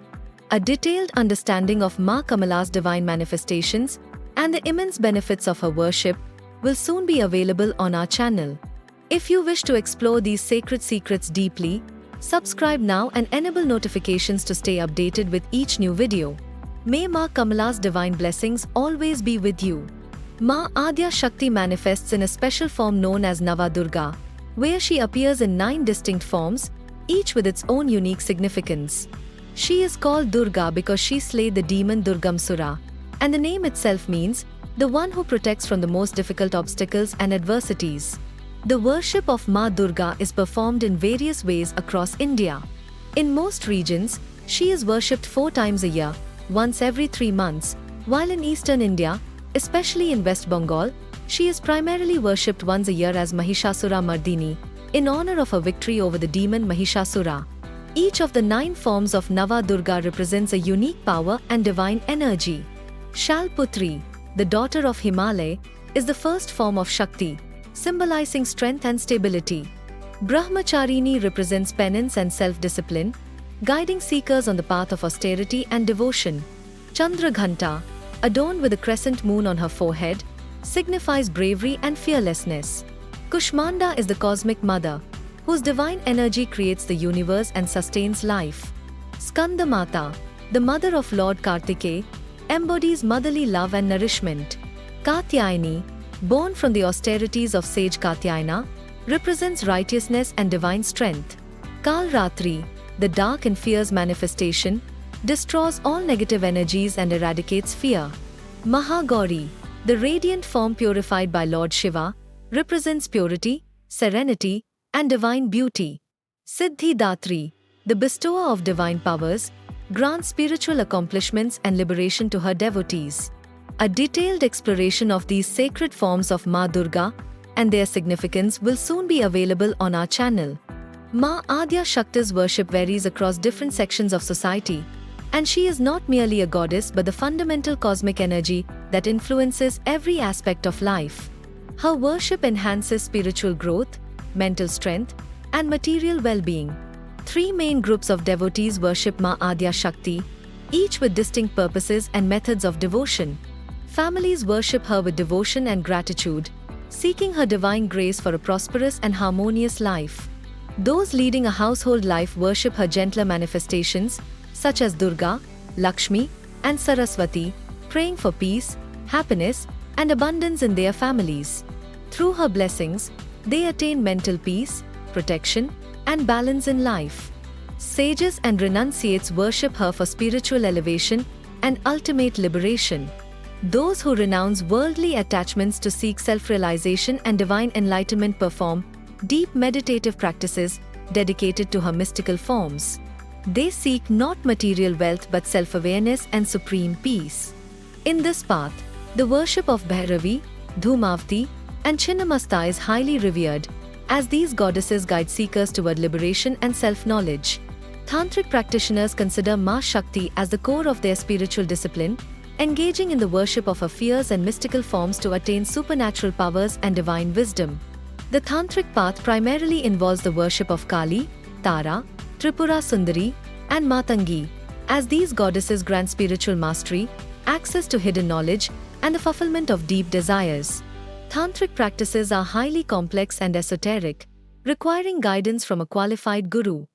A detailed understanding of Maa Kamala's divine manifestations and the immense benefits of her worship will soon be available on our channel. If you wish to explore these sacred secrets deeply, subscribe now and enable notifications to stay updated with each new video. May Maa Kamala's divine blessings always be with you. Maa Adya Shakti manifests in a special form known as Navadurga, where she appears in 9 distinct forms, each with its own unique significance. She is called Durga because she slayed the demon Durgamsura, and the name itself means the one who protects from the most difficult obstacles and adversities. The worship of Maa Durga is performed in various ways across India. In most regions, she is worshipped 4 times a year, once every 3 months, while in eastern India, especially in West Bengal, she is primarily worshipped once a year as Mahishasura Mardini, in honor of her victory over the demon Mahishasura. Each of the 9 forms of Navadurga represents a unique power and divine energy. Shalputri, the daughter of Himalaya, is the first form of Shakti, symbolizing strength and stability. Brahmacharini represents penance and self-discipline, guiding seekers on the path of austerity and devotion. Chandraghanta, adorned with a crescent moon on her forehead, signifies bravery and fearlessness. Kushmanda is the cosmic mother, whose divine energy creates the universe and sustains life. Skanda Mata, the mother of Lord Kartikeya, embodies motherly love and nourishment. Katyayani, born from the austerities of sage Katyayana, represents righteousness and divine strength. Kalratri, the dark and fierce manifestation, destroys all negative energies and eradicates fear. Mahagauri, the radiant form purified by Lord Shiva, represents purity, serenity, and divine beauty. Siddhidatri, the bestower of divine powers, grants spiritual accomplishments and liberation to her devotees. A detailed exploration of these sacred forms of Maa Durga and their significance will soon be available on our channel. Maa Adya Shakti's worship varies across different sections of society, and she is not merely a goddess but the fundamental cosmic energy that influences every aspect of life. Her worship enhances spiritual growth, mental strength, and material well-being. Three main groups of devotees worship Maa Adya Shakti, each with distinct purposes and methods of devotion. Families worship her with devotion and gratitude, seeking her divine grace for a prosperous and harmonious life. Those leading a household life worship her gentler manifestations, such as Durga, Lakshmi, and Saraswati, praying for peace, happiness, and abundance in their families. Through her blessings, they attain mental peace, protection, and balance in life. Sages and renunciates worship her for spiritual elevation and ultimate liberation. Those who renounce worldly attachments to seek self-realization and divine enlightenment perform deep meditative practices dedicated to her mystical forms. They seek not material wealth but self-awareness and supreme peace. In this path, the worship of Bhairavi, Dhumavati, and Chinnamasta is highly revered, as these goddesses guide seekers toward liberation and self-knowledge. Tantric practitioners consider Maa Shakti as the core of their spiritual discipline, engaging in the worship of her fierce and mystical forms to attain supernatural powers and divine wisdom. The Tantric path primarily involves the worship of Kali, Tara, Tripura Sundari, and Matangi, as these goddesses grant spiritual mastery, access to hidden knowledge, and the fulfillment of deep desires. Tantric practices are highly complex and esoteric, requiring guidance from a qualified guru.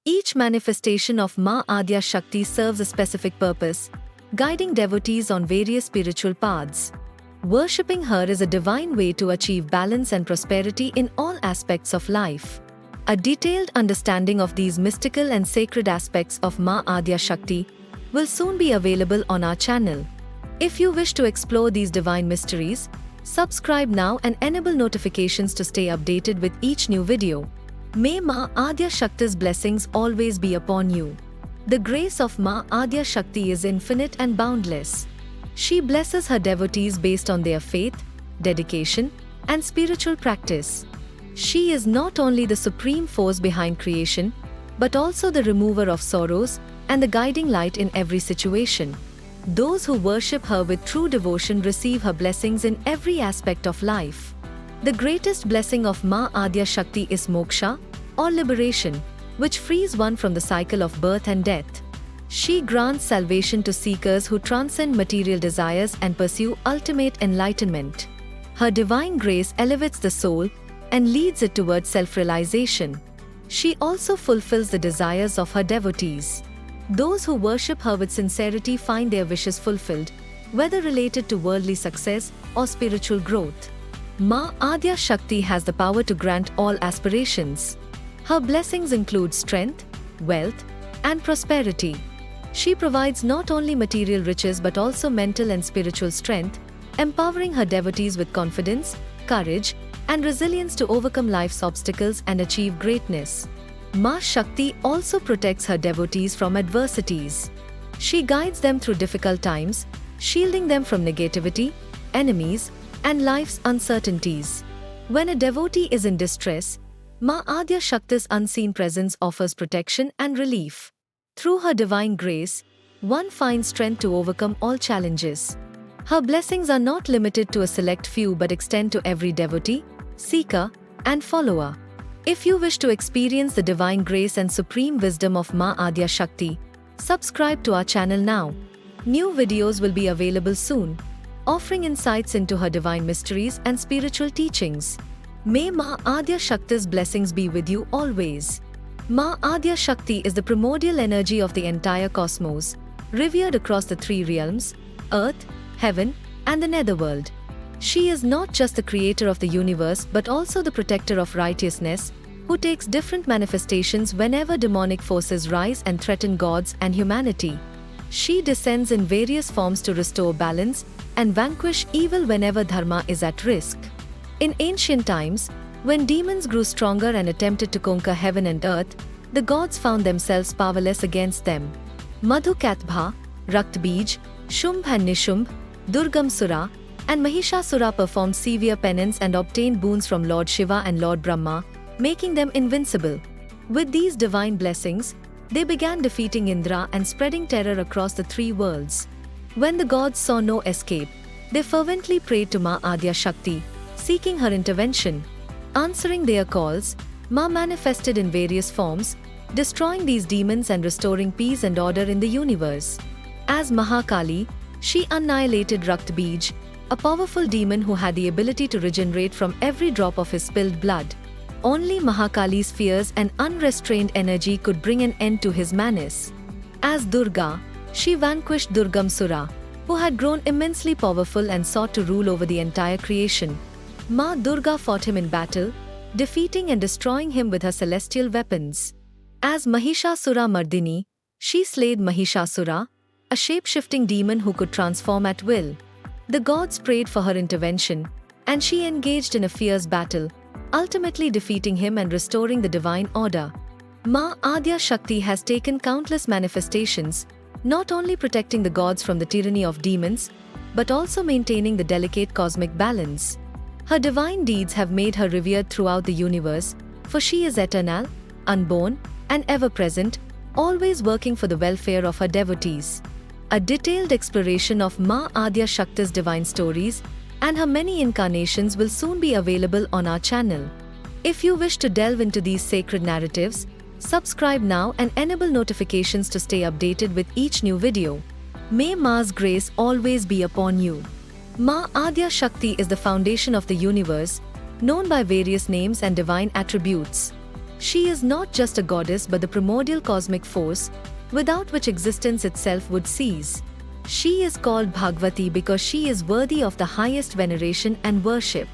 Each manifestation of Maa Adya Shakti serves a specific purpose, guiding devotees on various spiritual paths. Worshipping her is a divine way to achieve balance and prosperity in all aspects of life. A detailed understanding of these mystical and sacred aspects of Maa Adya Shakti will soon be available on our channel. If you wish to explore these divine mysteries, subscribe now and enable notifications to stay updated with each new video. May Maa Adya Shakti's blessings always be upon you. The grace of Maa Adya Shakti is infinite and boundless. She blesses her devotees based on their faith, dedication, and spiritual practice. She is not only the supreme force behind creation, but also the remover of sorrows and the guiding light in every situation. Those who worship her with true devotion receive her blessings in every aspect of life. The greatest blessing of Maa Adya Shakti is moksha, or liberation, which frees one from the cycle of birth and death. She grants salvation to seekers who transcend material desires and pursue ultimate enlightenment. Her divine grace elevates the soul and leads it towards self-realization. She also fulfills the desires of her devotees. Those who worship her with sincerity find their wishes fulfilled, whether related to worldly success or spiritual growth. Maa Adya Shakti has the power to grant all aspirations. Her blessings include strength, wealth, and prosperity. She provides not only material riches but also mental and spiritual strength, empowering her devotees with confidence, courage, and resilience to overcome life's obstacles and achieve greatness. Maa Shakti also protects her devotees from adversities. She guides them through difficult times, shielding them from negativity, enemies, and life's uncertainties. When a devotee is in distress, Maa Adya Shakti's unseen presence offers protection and relief. Through her divine grace, one finds strength to overcome all challenges. Her blessings are not limited to a select few but extend to every devotee, seeker, and follower. If you wish to experience the divine grace and supreme wisdom of Maa Adya Shakti, subscribe to our channel now. New videos will be available soon, offering insights into her divine mysteries and spiritual teachings. May Maa Adya Shakti's blessings be with you always. Maa Adya Shakti is the primordial energy of the entire cosmos, revered across the three realms, earth, heaven, and the netherworld. She is not just the creator of the universe but also the protector of righteousness, who takes different manifestations whenever demonic forces rise and threaten gods and humanity. She descends in various forms to restore balance and vanquish evil whenever dharma is at risk. In ancient times, when demons grew stronger and attempted to conquer heaven and earth, the gods found themselves powerless against them. Madhu Katbha, Raktbij, Shumbh and Nishumbh, Durgam Sura, and Mahishasura performed severe penance and obtained boons from Lord Shiva and Lord Brahma, making them invincible. With these divine blessings, they began defeating Indra and spreading terror across the three worlds. When the gods saw no escape, they fervently prayed to Maa Adya Shakti, seeking her intervention. Answering their calls, Ma manifested in various forms, destroying these demons and restoring peace and order in the universe. As Mahakali, she annihilated Raktbij, a powerful demon who had the ability to regenerate from every drop of his spilled blood. Only Mahakali's fierce and unrestrained energy could bring an end to his menace. As Durga, she vanquished Durgamsura, who had grown immensely powerful and sought to rule over the entire creation. Ma Durga fought him in battle, defeating and destroying him with her celestial weapons. As Mahishasura Mardini, she slayed Mahishasura, a shape-shifting demon who could transform at will. The gods prayed for her intervention, and she engaged in a fierce battle, ultimately defeating him and restoring the divine order. Maa Adya Shakti has taken countless manifestations, not only protecting the gods from the tyranny of demons, but also maintaining the delicate cosmic balance. Her divine deeds have made her revered throughout the universe, for she is eternal, unborn, and ever-present, always working for the welfare of her devotees. A detailed exploration of Maa Adya Shakti's divine stories and her many incarnations will soon be available on our channel. If you wish to delve into these sacred narratives, subscribe now and enable notifications to stay updated with each new video. May Maa's grace always be upon you. Maa Adya Shakti is the foundation of the universe, known by various names and divine attributes. She is not just a goddess but the primordial cosmic force, without which existence itself would cease. She is called Bhagavati because she is worthy of the highest veneration and worship.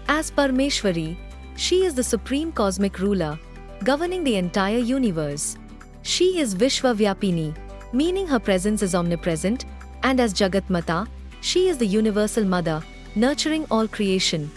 As Parmeshwari, she is the supreme cosmic ruler, governing the entire universe. She is Vishwavyapini, meaning her presence is omnipresent, and as Jagatmata, she is the universal mother, nurturing all creation.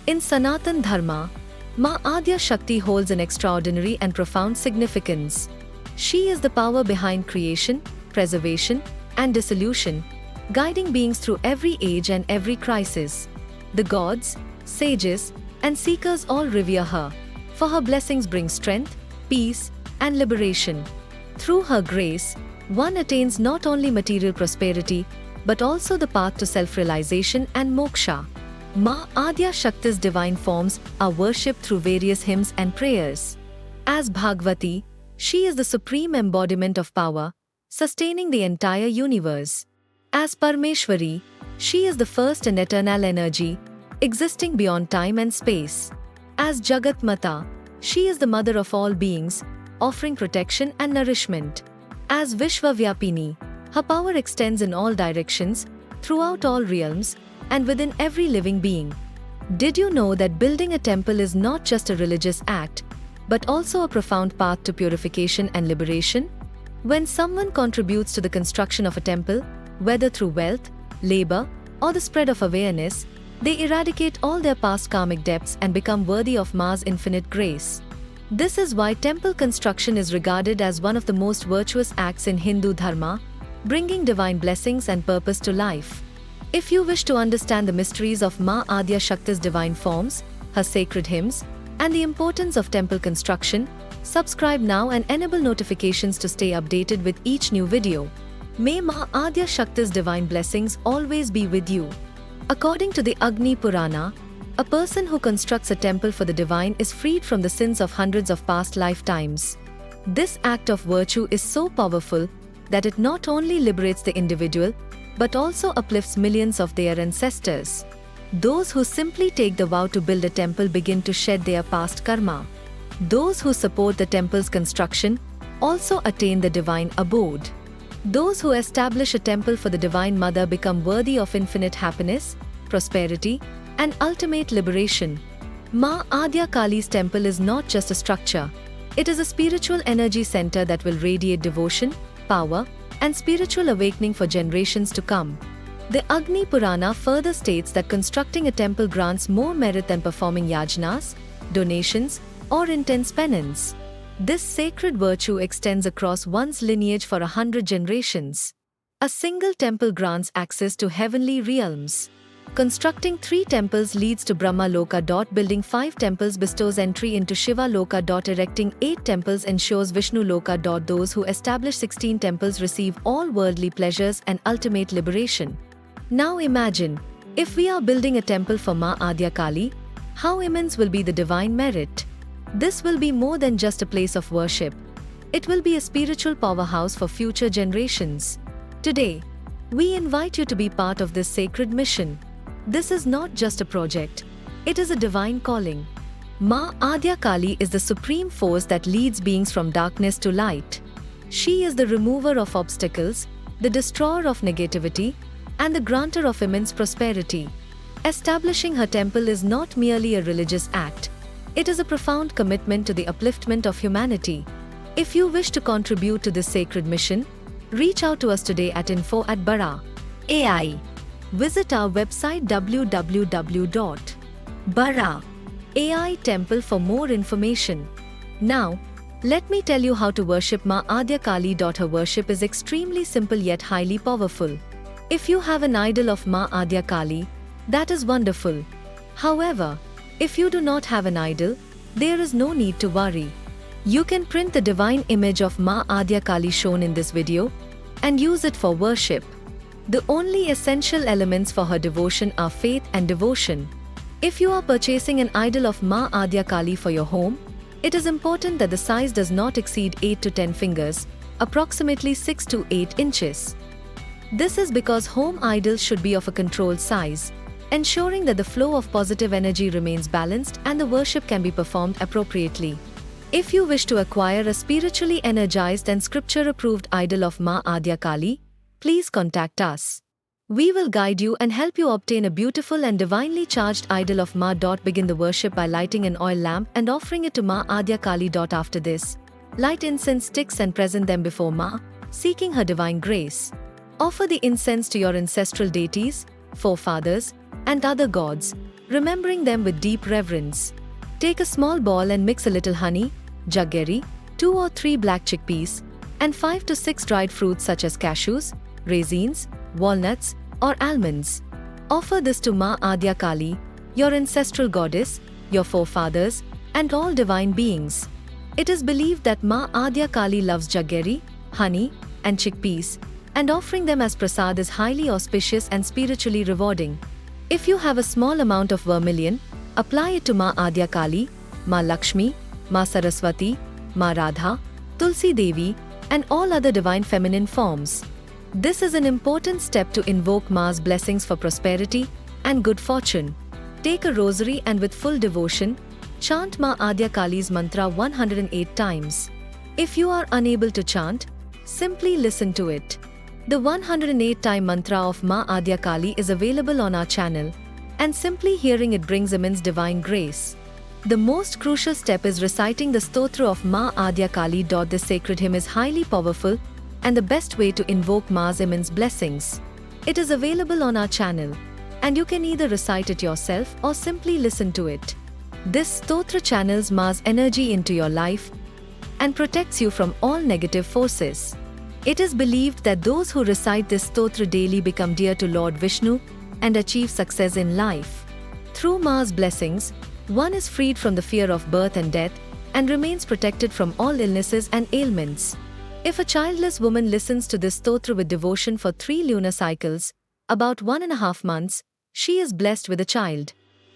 In Sanatan Dharma, Maa Adya Shakti holds an extraordinary and profound significance. She is the power behind creation, preservation, and dissolution, guiding beings through every age and every crisis. The gods, sages, and seekers all revere her, for her blessings bring strength, peace, and liberation. Through her grace, one attains not only material prosperity, but also the path to self-realization and moksha. Maa Adya Shakti's divine forms are worshipped through various hymns and prayers. As Bhagavati, she is the supreme embodiment of power, sustaining the entire universe. As Parmeshwari, she is the first and eternal energy, existing beyond time and space. As Jagatmata, she is the mother of all beings, offering protection and nourishment. As Vishwavyapini, her power extends in all directions, throughout all realms, and within every living being. Did you know that building a temple is not just a religious act, but also a profound path to purification and liberation? When someone contributes to the construction of a temple, whether through wealth, labor, or the spread of awareness, they eradicate all their past karmic debts and become worthy of Maa's infinite grace. This is why temple construction is regarded as one of the most virtuous acts in Hindu Dharma, bringing divine blessings and purpose to life. If you wish to understand the mysteries of Maa Adya Shakti's divine forms, her sacred hymns, and the importance of temple construction, subscribe now and enable notifications to stay updated with each new video. May Maa Adya Shakti's divine blessings always be with you. According to the Agni Purana, a person who constructs a temple for the divine is freed from the sins of hundreds of past lifetimes. This act of virtue is so powerful that it not only liberates the individual, but also uplifts millions of their ancestors. Those who simply take the vow to build a temple begin to shed their past karma. Those who support the temple's construction also attain the divine abode. Those who establish a temple for the Divine Mother become worthy of infinite happiness, prosperity, and ultimate liberation. Maa Adya Kali's temple is not just a structure. It is a spiritual energy center that will radiate devotion, power, and spiritual awakening for generations to come. The Agni Purana further states that constructing a temple grants more merit than performing yajnas, donations, or intense penance. This sacred virtue extends across one's lineage for 100 generations. A single temple grants access to heavenly realms. Constructing 3 temples leads to Brahma Loka. Building 5 temples bestows entry into Shiva Loka. Erecting 8 temples ensures Vishnu Loka. Those who establish 16 temples receive all worldly pleasures and ultimate liberation. Now imagine, if we are building a temple for Maa Adya Kali, how immense will be the divine merit. This will be more than just a place of worship. It will be a spiritual powerhouse for future generations. Today, we invite you to be part of this sacred mission. This is not just a project. It is a divine calling. Maa Adya Kali is the supreme force that leads beings from darkness to light. She is the remover of obstacles, the destroyer of negativity, and the granter of immense prosperity. Establishing her temple is not merely a religious act. It is a profound commitment to the upliftment of humanity. If you wish to contribute to this sacred mission, reach out to us today at info@bara.ai. Visit our website www.bara.ai temple for more information. Now, let me tell you how to worship Maa Adya Kali. Her worship is extremely simple yet highly powerful. If you have an idol of Maa Adya Kali, that is wonderful. However, if you do not have an idol, there is no need to worry. You can print the divine image of Maa Adya Kali shown in this video and use it for worship. The only essential elements for her devotion are faith and devotion. If you are purchasing an idol of Maa Adya Kali for your home, it is important that the size does not exceed 8 to 10 fingers, approximately 6 to 8 inches. This is because home idols should be of a controlled size, ensuring that the flow of positive energy remains balanced and the worship can be performed appropriately. If you wish to acquire a spiritually energized and scripture-approved idol of Maa Adya Kali, please contact us. We will guide you and help you obtain a beautiful and divinely charged idol of Maa. Begin the worship by lighting an oil lamp and offering it to Maa Adya Kali. After this, light incense sticks and present them before Maa, seeking her divine grace. Offer the incense to your ancestral deities, forefathers, and other gods, remembering them with deep reverence. Take a small ball and mix a little honey, jaggery, 2 or 3 black chickpeas, and 5 to 6 dried fruits such as cashews, raisins, walnuts, or almonds. Offer this to Maa Adya Kali, your ancestral goddess, your forefathers, and all divine beings. It is believed that Maa Adya Kali loves jaggery, honey, and chickpeas, and offering them as prasad is highly auspicious and spiritually rewarding. If you have a small amount of vermilion, apply it to Maa Adya Kali, Maa Lakshmi, Maa Saraswati, Maa Radha, Tulsi Devi, and all other divine feminine forms. This is an important step to invoke Maa's blessings for prosperity and good fortune. Take a rosary and with full devotion, chant Maa Adya Kali's mantra 108 times. If you are unable to chant, simply listen to it. The 108-time mantra of Maa Adya Kali is available on our channel, and simply hearing it brings immense divine grace. The most crucial step is reciting the stotra of Maa Adya Kali. This sacred hymn is highly powerful and the best way to invoke Maa's immense blessings. It is available on our channel, and you can either recite it yourself or simply listen to it. This stotra channels Maa's energy into your life and protects you from all negative forces. It is believed that those who recite this stotra daily become dear to Lord Vishnu and achieve success in life. Through Maa's blessings, one is freed from the fear of birth and death and remains protected from all illnesses and ailments. If a childless woman listens to this stotra with devotion for 3 lunar cycles, about 1.5 months, she is blessed with a child.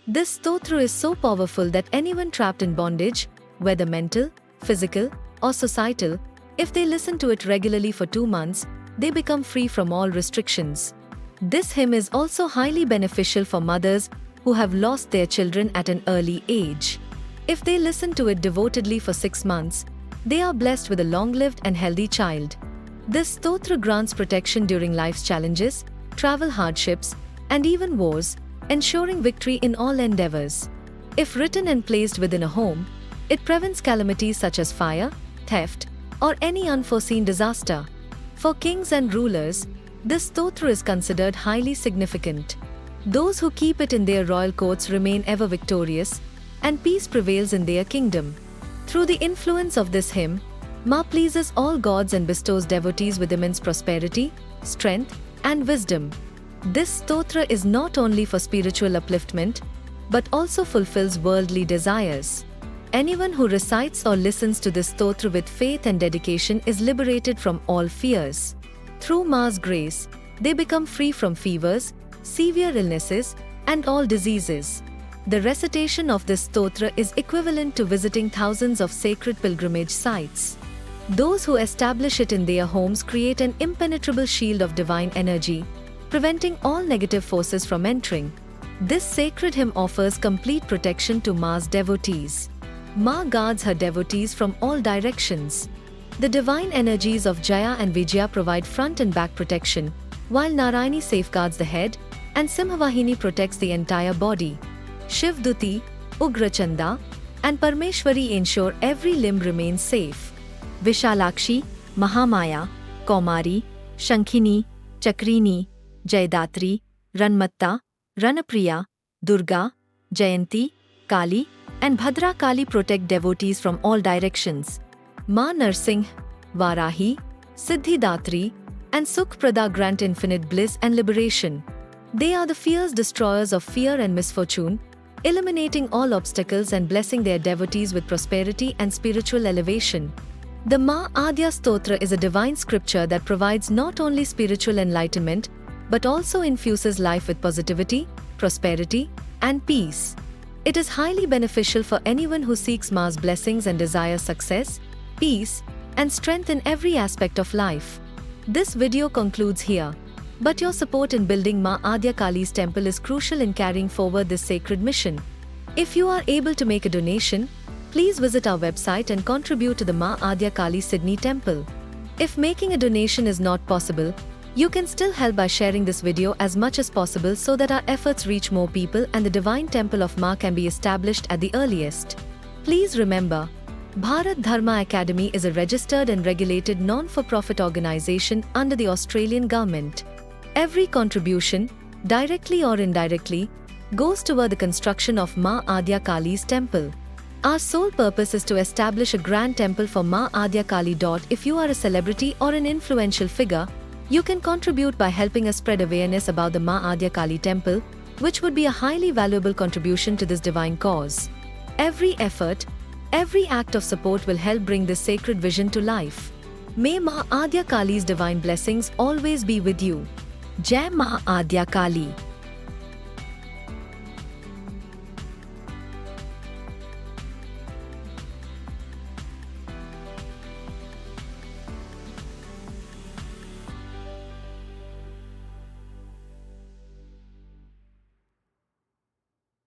This stotra is so powerful that anyone trapped in bondage, whether mental, physical, or societal, if they listen to it regularly for 2 months, they become free from all restrictions. This hymn is also highly beneficial for mothers who have lost their children at an early age. If they listen to it devotedly for 6 months, they are blessed with a long-lived and healthy child. This stotra grants protection during life's challenges, travel hardships, and even wars, ensuring victory in all endeavors. If written and placed within a home, it prevents calamities such as fire, theft, or any unforeseen disaster. For kings and rulers, this stotra is considered highly significant. Those who keep it in their royal courts remain ever victorious, and peace prevails in their kingdom. Through the influence of this hymn, Maa pleases all gods and bestows devotees with immense prosperity, strength, and wisdom. This stotra is not only for spiritual upliftment, but also fulfills worldly desires. Anyone who recites or listens to this stotra with faith and dedication is liberated from all fears. Through Maa's grace, they become free from fevers, severe illnesses, and all diseases. The recitation of this stotra is equivalent to visiting thousands of sacred pilgrimage sites. Those who establish it in their homes create an impenetrable shield of divine energy, preventing all negative forces from entering. This sacred hymn offers complete protection to Maa's devotees. Maa guards her devotees from all directions. The divine energies of Jaya and Vijaya provide front and back protection, while Narayani safeguards the head, and Simhavahini protects the entire body. Shivduti, Ugrachanda, and Parmeshwari ensure every limb remains safe. Vishalakshi, Mahamaya, Kaumari, Shankhini, Chakrini, Jaydatri, Ranmatta, Ranapriya, Durga, Jayanti, Kali, and Bhadra Kali protect devotees from all directions. Maa Narsingh, Varahi, Siddhidatri, and Sukhprada grant infinite bliss and liberation. They are the fierce destroyers of fear and misfortune, eliminating all obstacles and blessing their devotees with prosperity and spiritual elevation. The Maa Adya Stotra is a divine scripture that provides not only spiritual enlightenment, but also infuses life with positivity, prosperity, and peace. It is highly beneficial for anyone who seeks Maa's blessings and desires success, peace, and strength in every aspect of life. This video concludes here, but your support in building Maa Adya Kali's temple is crucial in carrying forward this sacred mission. If you are able to make a donation, please visit our website and contribute to the Maa Adya Kali Sydney temple. If making a donation is not possible, you can still help by sharing this video as much as possible so that our efforts reach more people and the divine temple of Maa can be established at the earliest. Please remember, Bharat Dharma Academy is a registered and regulated non-for-profit organization under the Australian government. Every contribution, directly or indirectly, goes toward the construction of Maa Adya Kali's temple. Our sole purpose is to establish a grand temple for Maa Adya Kali. If you are a celebrity or an influential figure, you can contribute by helping us spread awareness about the Maa Adya Kali temple, which would be a highly valuable contribution to this divine cause. Every effort, every act of support will help bring this sacred vision to life. May Maa Adya Kali's divine blessings always be with you. Jai Maa Adya Kali.